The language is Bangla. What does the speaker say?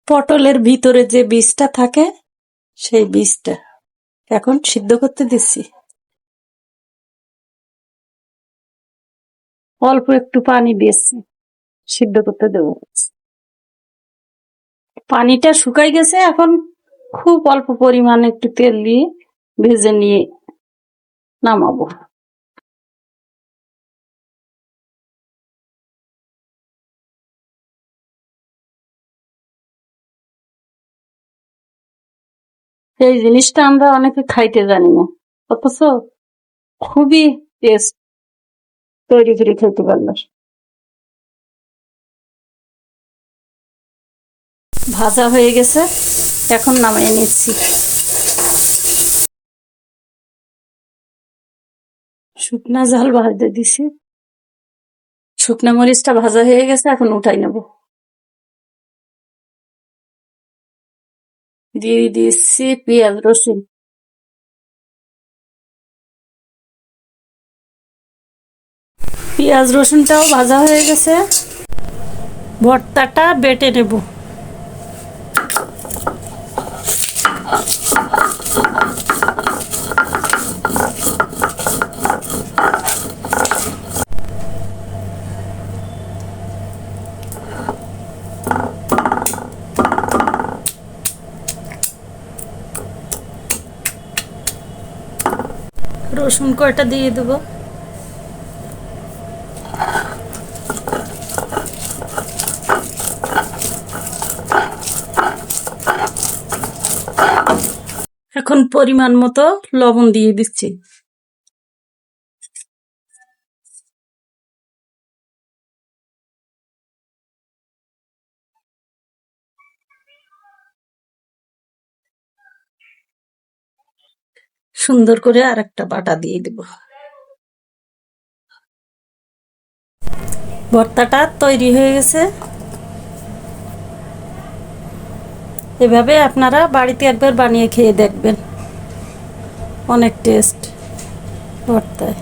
পটলের ভিতরে যে বীজটা থাকে সেই বীজটা এখন সিদ্ধ করতে দিচ্ছি। অল্প একটু পানি দিয়েছি, সিদ্ধ করতে দেব। পানিটা শুকাই গেছে, এখন খুব অল্প পরিমাণে একটু তেল দিয়ে ভেজে নিয়ে নামাবো। এই জিনিসটা আমরা অনেকে খাইতে জানি না, অথচ খুবই টেস্ট। তৈরি করে খেতে পারলো। ভাজা হয়ে গেছে, এখন নামিয়ে নিচ্ছি। শুকনা ঝাল ভাজতে দিছি, শুকনা মরিচটা ভাজা হয়ে গেছে, এখন উঠাই নেব। দিয়ে দিচ্ছি পেঁয়াজ রসুন। পেঁয়াজ রসুনটাও ভাজা হয়ে গেছে, ভর্তাটা বেটে নেব। রসুন কয়টা দিয়ে দেবো। এখন পরিমাণ মতো লবণ দিয়ে দিচ্ছি। সুন্দর করে আরেকটা বাটা দিয়ে দেব। ভর্তাটা তৈরি হয়ে গেছে। এভাবে আপনারা বাড়িতে একবার বানিয়ে খেয়ে দেখবেন, অনেক টেস্ট ভর্তায়।